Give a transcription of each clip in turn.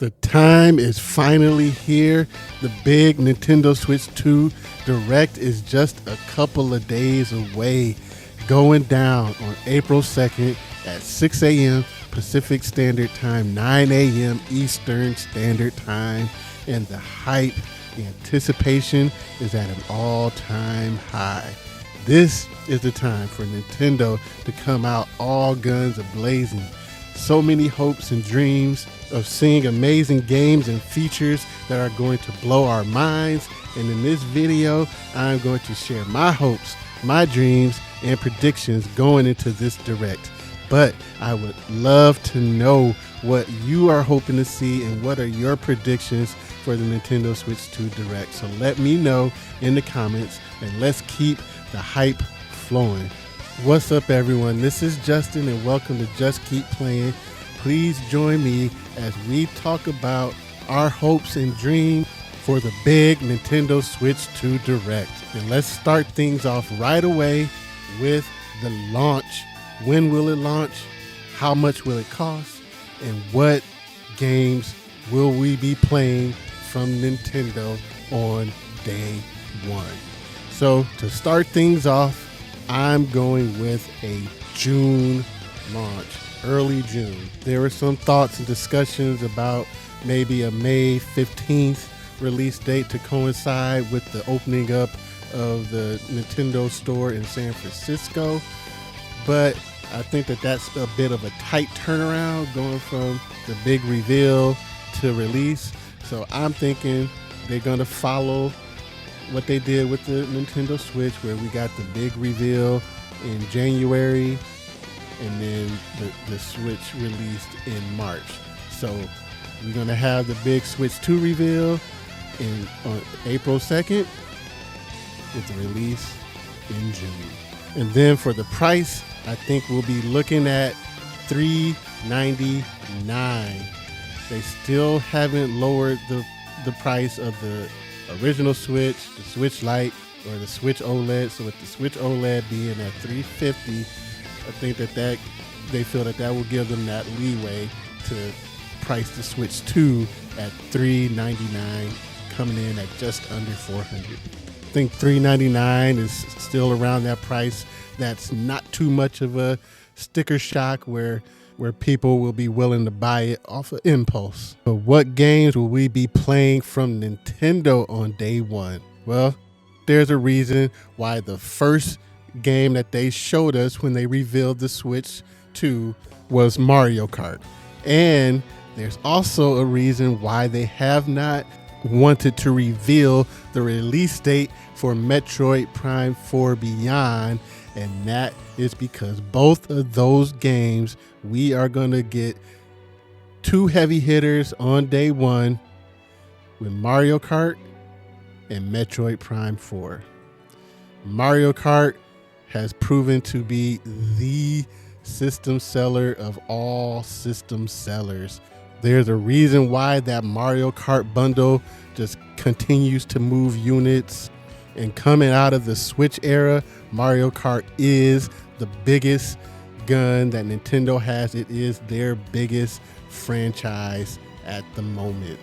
The time is finally here. The big Nintendo Switch 2 Direct is just a couple of days away, going down on April 2nd at 6 a.m. Pacific Standard Time, 9 a.m. Eastern Standard Time, and the hype, the anticipation is at an all-time high. This is the time for Nintendo to come out all guns a-blazing. So many hopes and dreams of seeing amazing games and features that are going to blow our minds. And in this video, I'm going to share my hopes, my dreams, and predictions going into this Direct. But I would love to know what you are hoping to see and what are your predictions for the Nintendo Switch 2 Direct. So let me know in the comments and let's keep the hype flowing. What's up, everyone? This is Justin and welcome to Just Keep Playing. Please join me as we talk about our hopes and dreams for the big Nintendo Switch 2 Direct. And let's start things off right away with the launch. When will it launch? How much will it cost? And what games will we be playing from Nintendo on day one? So to start things off, I'm going with a June launch, early June. There were some thoughts and discussions about maybe a May 15th release date to coincide with the opening up of the Nintendo store in San Francisco. But I think that that's a bit of a tight turnaround going from the big reveal to release. So I'm thinking they're going to follow what they did with the Nintendo Switch, where we got the big reveal in January and then the Switch released in March. So we're going to have the big Switch 2 reveal on April 2nd with the release in June. And then for the price, I think we'll be looking at $399. They still haven't lowered the price of the original Switch, the Switch Lite, or the Switch OLED. So with the Switch OLED being at $350, I think that they feel that will give them that leeway to price the Switch 2 at $399, coming in at just under $400. I think $399 is still around that price. That's not too much of a sticker shock where people will be willing to buy it off of impulse. But what games will we be playing from Nintendo on day one? Well, there's a reason why the first game that they showed us when they revealed the Switch 2 was Mario Kart. And there's also a reason why they have not wanted to reveal the release date for Metroid Prime 4 Beyond. And that is because both of those games, we are going to get two heavy hitters on day one with Mario Kart and Metroid Prime 4. Mario Kart has proven to be the system seller of all system sellers. There's a reason why that Mario Kart bundle just continues to move units. And coming out of the Switch era, Mario Kart is the biggest gun that Nintendo has. It is their biggest franchise at the moment.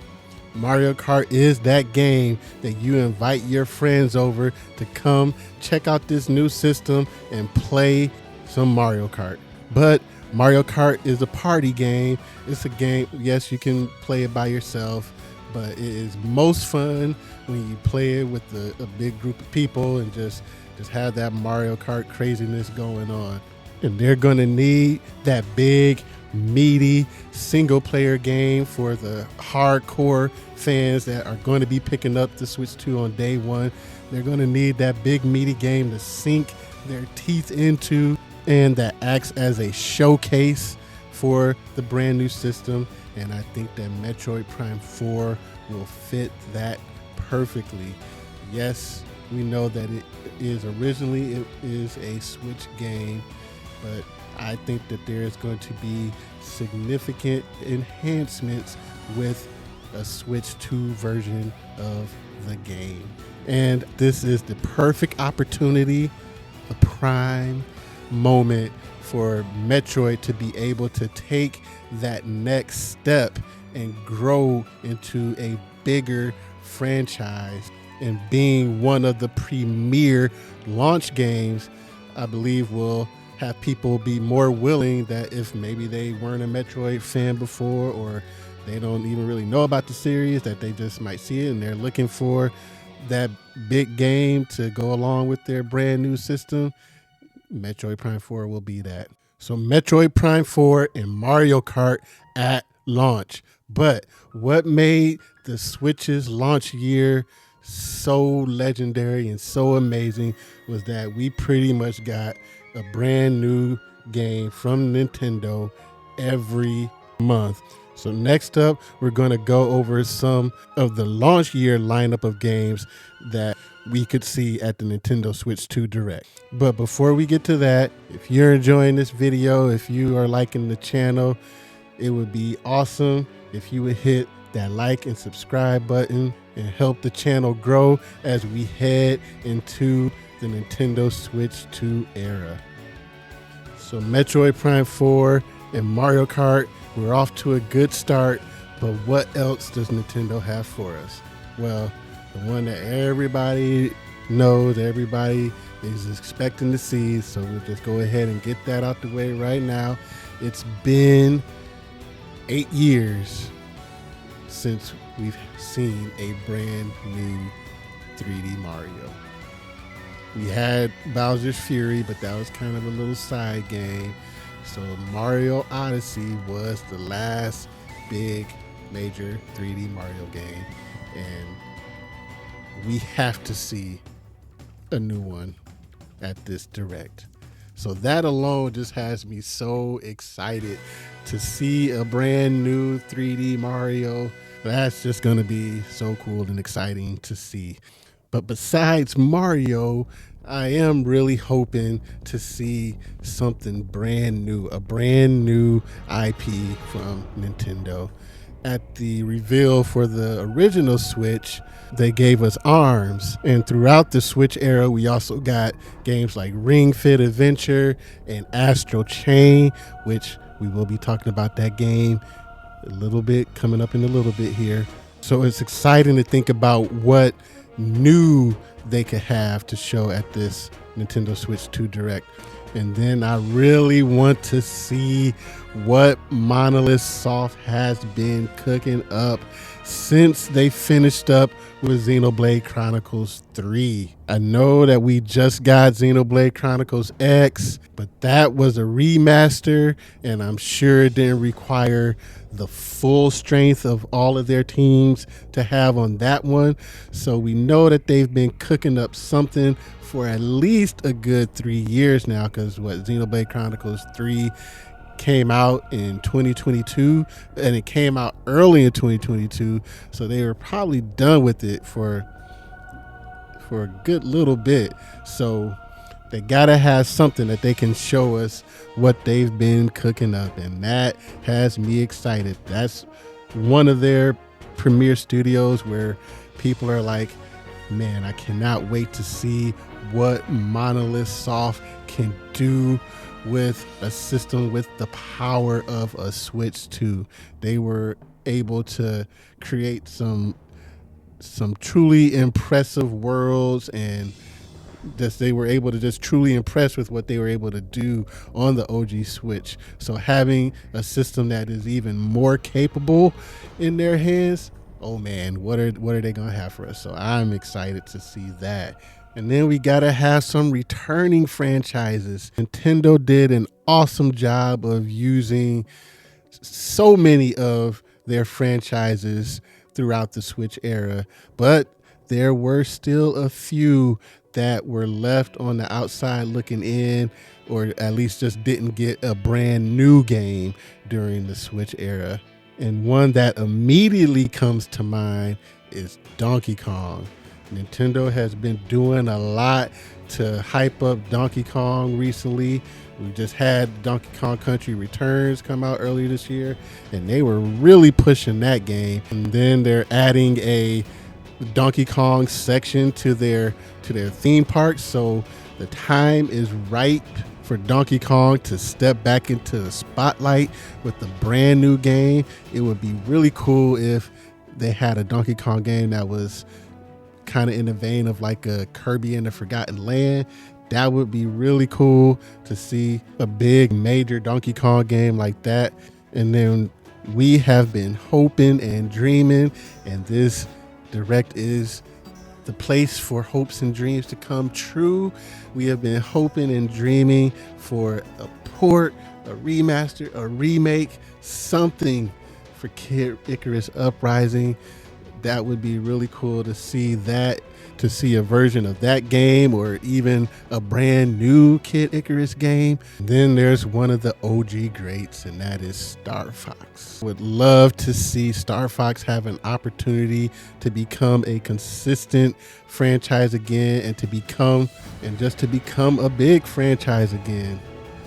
Mario Kart is that game that you invite your friends over to come check out this new system and play some Mario Kart. But Mario Kart is a party game. It's a game, yes, you can play it by yourself, but it is most fun when you play it with a big group of people and just have that Mario Kart craziness going on. And they're going to need that big, meaty single-player game for the hardcore fans that are going to be picking up the Switch 2 on day one. They're going to need that big, meaty game to sink their teeth into and that acts as a showcase for the brand new system. And I think that Metroid Prime 4 will fit that perfectly. Yes, we know that it is a Switch game, but I think that there's going to be significant enhancements with a Switch 2 version of the game. And this is the perfect opportunity, the prime moment for Metroid to be able to take that next step and grow into a bigger franchise, and being one of the premier launch games, I believe will have people be more willing, that if maybe they weren't a Metroid fan before, or they don't even really know about the series, that they just might see it and they're looking for that big game to go along with their brand new system. Metroid Prime 4 will be that. So Metroid Prime 4 and Mario Kart at launch. But what made the Switch's launch year so legendary and so amazing was that we pretty much got a brand new game from Nintendo every month. So next up, we're going to go over some of the launch year lineup of games that we could see at the Nintendo Switch 2 Direct. But before we get to that, if you're enjoying this video, if you are liking the channel, it would be awesome if you would hit that like and subscribe button and help the channel grow as we head into the Nintendo Switch 2 era. So Metroid Prime 4 and Mario Kart, we're off to a good start, but what else does Nintendo have for us? Well, the one that everybody knows, everybody is expecting to see, so we'll just go ahead and get that out the way right now. It's been 8 years since we've seen a brand new 3D Mario. We had Bowser's Fury, but that was kind of a little side game. So Mario Odyssey was the last big major 3D Mario game, and we have to see a new one at this Direct. So that alone just has me so excited to see a brand new 3D Mario. That's just going to be so cool and exciting to see. But besides Mario, I am really hoping to see something brand new, a brand new IP from Nintendo. At the reveal for the original Switch, they gave us ARMS, and throughout the Switch era, we also got games like Ring Fit Adventure and Astral Chain, which we will be talking about that game a little bit, coming up in a little bit here. So it's exciting to think about what new they could have to show at this Nintendo Switch 2 Direct. And then I really want to see what Monolith Soft has been cooking up since they finished up with Xenoblade Chronicles 3. I know that we just got Xenoblade Chronicles X, but that was a remaster, and I'm sure it didn't require the full strength of all of their teams to have on that one. So we know that they've been cooking up something for at least a good 3 years now, because Xenoblade Chronicles 3 came out in 2022, and it came out early in 2022, so they were probably done with it for a good little bit. So they gotta have something that they can show us what they've been cooking up, and that has me excited. That's one of their premier studios where people are like, man, I cannot wait to see what Monolith Soft can do with a system with the power of a Switch 2. They were able to create some truly impressive worlds, and just they were able to just truly impress with what they were able to do on the OG Switch. So having a system that is even more capable in their hands, oh man, what are they gonna have for us? So I'm excited to see that. And then we gotta have some returning franchises. Nintendo did an awesome job of using so many of their franchises throughout the Switch era, but there were still a few that were left on the outside looking in, or at least just didn't get a brand new game during the Switch era. And one that immediately comes to mind is Donkey Kong. Nintendo has been doing a lot to hype up Donkey Kong recently. We just had Donkey Kong Country Returns come out earlier this year, and they were really pushing that game. And then they're adding a Donkey Kong section to their theme park, so the time is ripe for Donkey Kong to step back into the spotlight with a brand new game. It would be really cool if they had a Donkey Kong game that was kind of in the vein of like a Kirby and the Forgotten Land. That would be really cool to see a big major Donkey Kong game like that. And then we have been hoping and dreaming, and this Direct is the place for hopes and dreams to come true. We have been hoping and dreaming for a port, a remaster, a remake, something for Kid Icarus Uprising. That would be really cool to see that, to see a version of that game or even a brand new Kid Icarus game. Then there's one of the OG greats, and that is Star Fox. Would love to see Star Fox have an opportunity to become a consistent franchise again and just to become a big franchise again.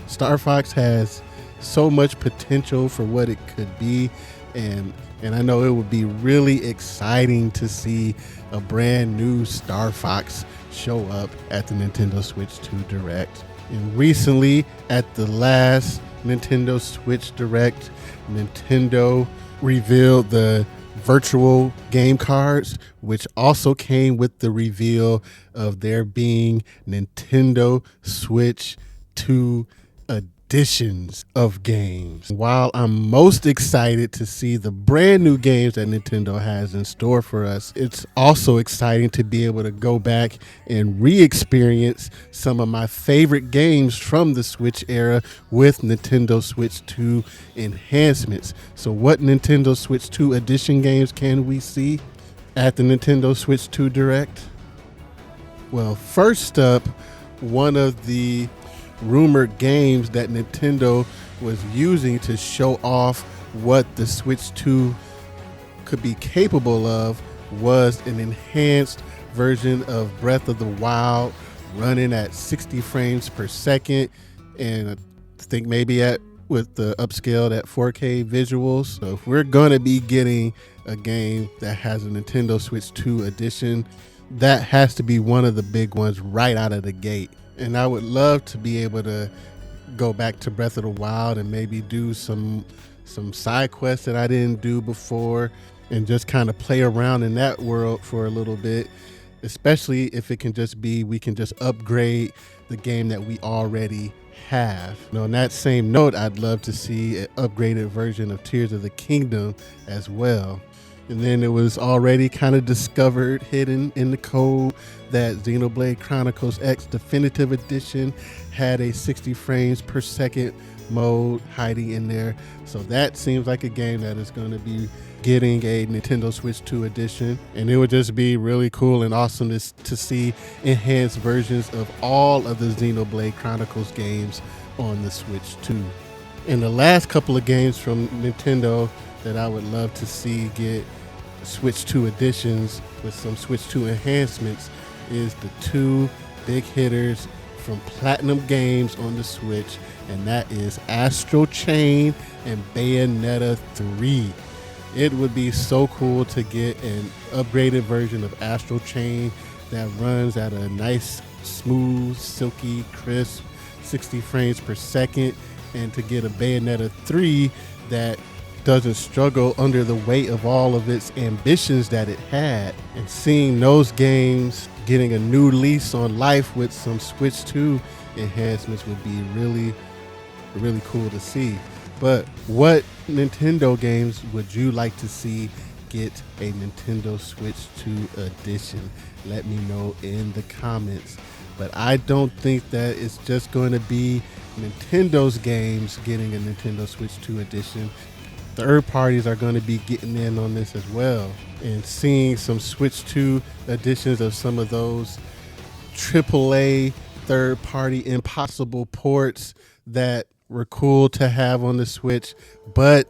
Star Fox has so much potential for what it could be, and I know it would be really exciting to see a brand new Star Fox show up at the Nintendo Switch 2 Direct. And recently, at the last Nintendo Switch Direct, Nintendo revealed the virtual game cards, which also came with the reveal of there being Nintendo Switch 2 editions of games. While I'm most excited to see the brand new games that Nintendo has in store for us, it's also exciting to be able to go back and re-experience some of my favorite games from the Switch era with Nintendo Switch 2 enhancements. So what Nintendo Switch 2 edition games can we see at the Nintendo Switch 2 Direct? Well, first up, one of the rumored games that Nintendo was using to show off what the Switch 2 could be capable of was an enhanced version of Breath of the Wild running at 60 frames per second, and I think maybe with the upscaled at 4K visuals. So if we're going to be getting a game that has a Nintendo Switch 2 edition, that has to be one of the big ones right out of the gate. And I would love to be able to go back to Breath of the Wild and maybe do some side quests that I didn't do before and just kind of play around in that world for a little bit, especially if it can just be, we can just upgrade the game that we already have. On that same note, I'd love to see an upgraded version of Tears of the Kingdom as well. And then it was already kind of discovered, hidden in the code, that Xenoblade Chronicles X Definitive Edition had a 60 frames per second mode hiding in there. So that seems like a game that is going to be getting a Nintendo Switch 2 edition. And it would just be really cool and awesome to see enhanced versions of all of the Xenoblade Chronicles games on the Switch 2. And the last couple of games from Nintendo that I would love to see get Switch 2 editions with some Switch 2 enhancements is the two big hitters from Platinum Games on the Switch, and that is Astral Chain and Bayonetta 3. It would be so cool to get an upgraded version of Astral Chain that runs at a nice, smooth, silky, crisp 60 frames per second, and to get a Bayonetta 3 that doesn't struggle under the weight of all of its ambitions that it had. And seeing those games getting a new lease on life with some Switch 2 enhancements would be really, really cool to see. But what Nintendo games would you like to see get a Nintendo Switch 2 edition? Let me know in the comments. But I don't think that it's just going to be Nintendo's games getting a Nintendo Switch 2 edition. Third parties are going to be getting in on this as well, and seeing some Switch 2 editions of some of those AAA third party impossible ports that were cool to have on the Switch but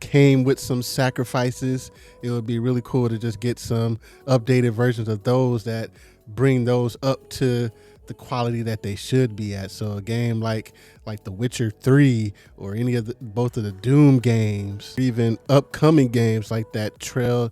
came with some sacrifices. It would be really cool to just get some updated versions of those that bring those up to the quality that they should be at. So a game like The Witcher 3 or any of both of the Doom games, even upcoming games like that Trails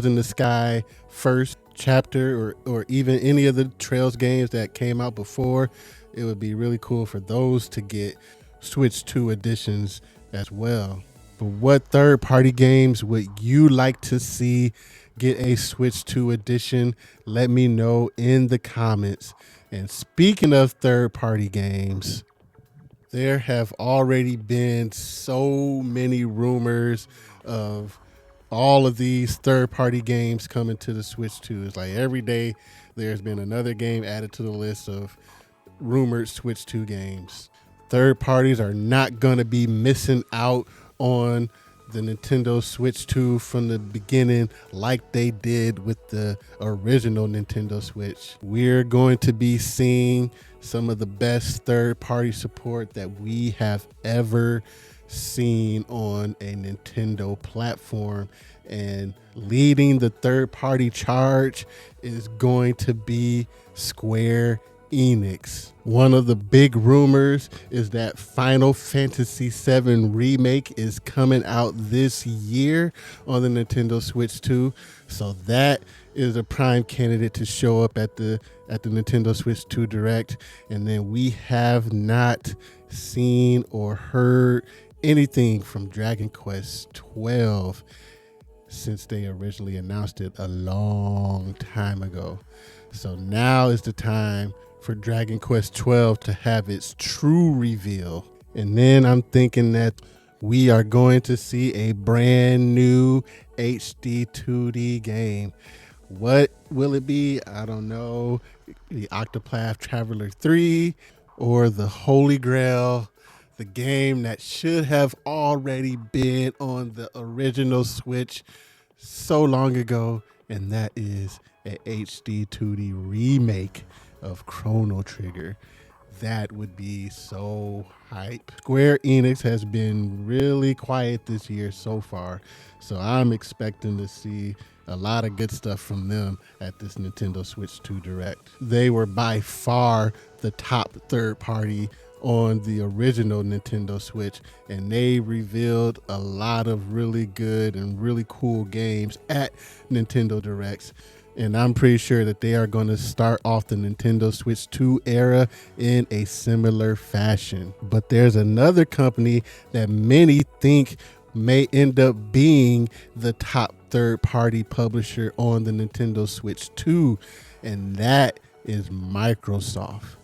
in the Sky first chapter, or even any of the Trails games that came out before, it would be really cool for those to get Switch 2 editions as well. But what third-party games would you like to see get a Switch 2 edition? Let me know in the comments. And speaking of third-party games, there have already been so many rumors of all of these third-party games coming to the Switch 2. It's like every day there's been another game added to the list of rumored Switch 2 games. Third parties are not going to be missing out on the Nintendo Switch 2 from the beginning like they did with the original Nintendo Switch. We're going to be seeing some of the best third-party support that we have ever seen on a Nintendo platform, and leading the third-party charge is going to be Square Enix. One of the big rumors is that Final Fantasy VII Remake is coming out this year on the Nintendo Switch 2. So that is a prime candidate to show up at the Nintendo Switch 2 Direct. And then we have not seen or heard anything from Dragon Quest 12 since they originally announced it a long time ago. So now is the time for Dragon Quest 12 to have its true reveal. And then I'm thinking that we are going to see a brand new HD 2D game. What will it be? I don't know. The Octopath Traveler 3 or the Holy Grail, the game that should have already been on the original Switch so long ago, and that is a HD 2D remake of Chrono Trigger. That would be so hype. Square Enix has been really quiet this year so far, so I'm expecting to see a lot of good stuff from them at this Nintendo Switch 2 Direct. They were by far the top third party on the original Nintendo Switch, and they revealed a lot of really good and really cool games at Nintendo Directs. And I'm pretty sure that they are going to start off the Nintendo Switch 2 era in a similar fashion. But there's another company that many think may end up being the top third-party publisher on the Nintendo Switch 2, and that is Microsoft.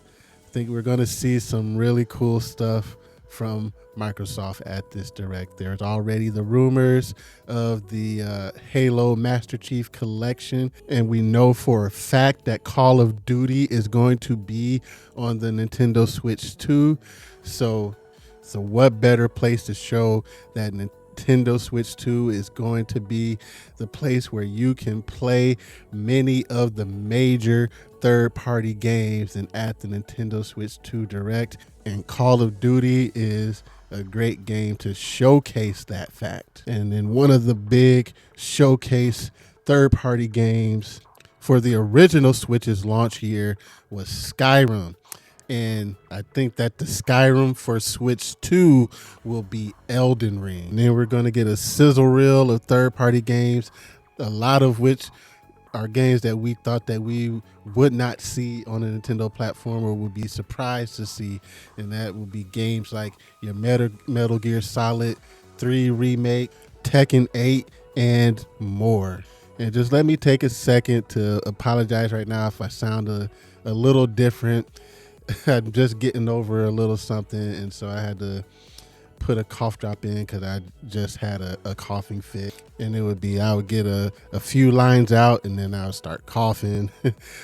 I think we're going to see some really cool stuff from Microsoft at this Direct. There's already the rumors of the Halo Master Chief Collection, and we know for a fact that Call of Duty is going to be on the Nintendo Switch 2. So what better place to show that Nintendo Switch 2 is going to be the place where you can play many of the major third-party games than at the Nintendo Switch 2 Direct. And Call of Duty is a great game to showcase that fact. And then one of the big showcase third-party games for the original Switch's launch year was Skyrim. And I think that the Skyrim for Switch 2 will be Elden Ring. And then we're going to get a sizzle reel of third-party games, a lot of which are games that we thought that we would not see on a Nintendo platform or would be surprised to see. And that would be games like your Metal Gear Solid 3 Remake, Tekken 8, and more. And just let me take a second to apologize right now if I sound a little different. I'm just getting over a little something, and so I had to put a cough drop in because I just had a coughing fit. And it would be, I would get a few lines out and then I would start coughing.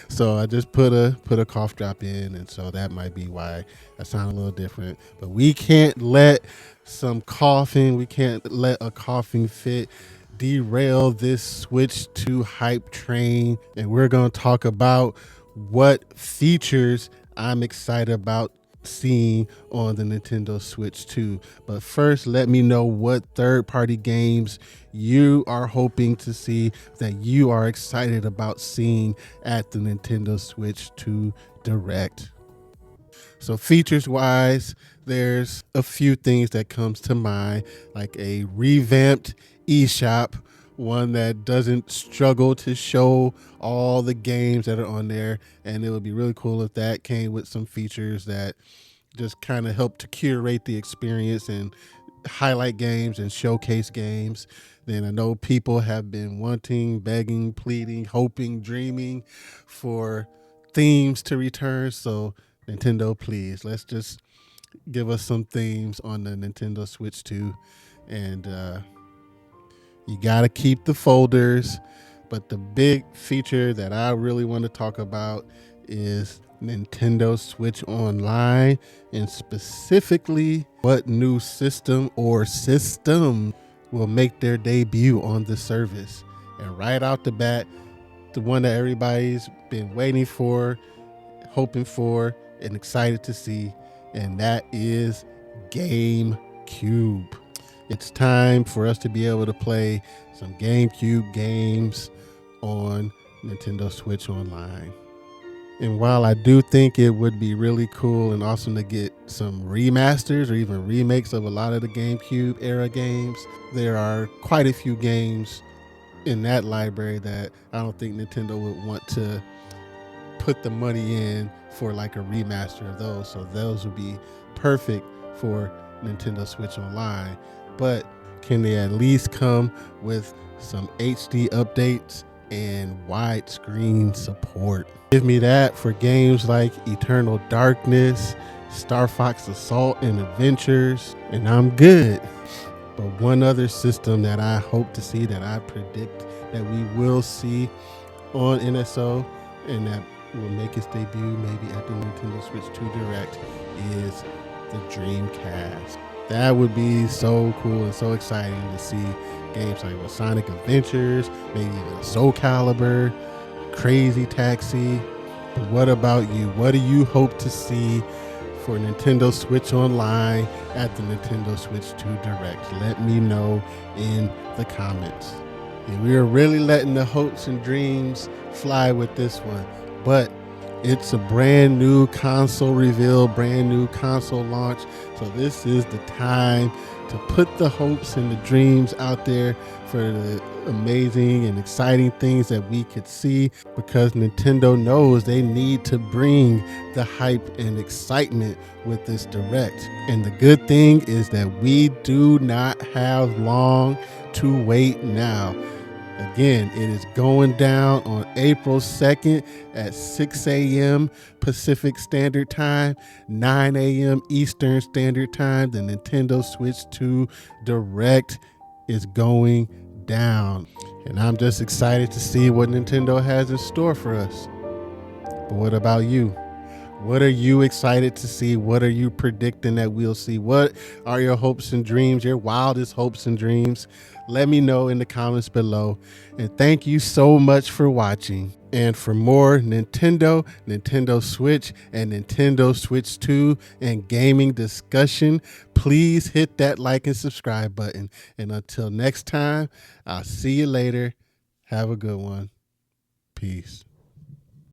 So I just put a cough drop in, and so that might be why I sound a little different. But we can't let some coughing, we can't let a coughing fit derail this Switch 2 hype train. And we're going to talk about what features I'm excited about seeing on the Nintendo Switch 2. But first, let me know what third-party games you are hoping to see, that you are excited about seeing at the Nintendo Switch 2 Direct. So features-wise, there's a few things that comes to mind, like a revamped eShop, one that doesn't struggle to show all the games that are on there. And it would be really cool if that came with some features that just kind of help to curate the experience and highlight games and showcase games. Then I know people have been wanting, begging, pleading, hoping, dreaming for themes to return. So Nintendo, please, let's just give us some themes on the Nintendo Switch 2. And you got to keep the folders. But the big feature that I really want to talk about is Nintendo Switch Online, and specifically what new system or system will make their debut on the service. And right out the bat, the one that everybody's been waiting for, hoping for, and excited to see, and that is GameCube. It's time for us to be able to play some GameCube games on Nintendo Switch Online. And while I do think it would be really cool and awesome to get some remasters or even remakes of a lot of the GameCube era games, there are quite a few games in that library that I don't think Nintendo would want to put the money in for like a remaster of those. So those would be perfect for Nintendo Switch Online. But can they at least come with some HD updates and widescreen support? Give me that for games like Eternal Darkness, Star Fox Assault and Adventures, and I'm good. But one other system that I hope to see, that I predict that we will see on NSO and that will make its debut maybe at the Nintendo Switch 2 Direct, is the Dreamcast. That would be so cool and so exciting to see games like Sonic Adventures, maybe even Soul Calibur, Crazy Taxi. But what about you? What do you hope to see for Nintendo Switch Online at the Nintendo Switch 2 Direct? Let me know in the comments. And we are really letting the hopes and dreams fly with this one. But it's a brand new console reveal, brand new console launch. So this is the time to put the hopes and the dreams out there for the amazing and exciting things that we could see, because Nintendo knows they need to bring the hype and excitement with this Direct. And the good thing is that we do not have long to wait now. Again, it is going down on April 2nd at 6 a.m. Pacific Standard Time, 9 a.m. Eastern Standard Time. The Nintendo Switch 2 Direct is going down. And I'm just excited to see what Nintendo has in store for us. But what about you? What are you excited to see? What are you predicting that we'll see? What are your hopes and dreams, your wildest hopes and dreams? Let me know in the comments below. And thank you so much for watching. And for more Nintendo, Nintendo Switch, and Nintendo Switch 2 and gaming discussion, please hit that like and subscribe button. And until next time, I'll see you later. Have a good one. Peace.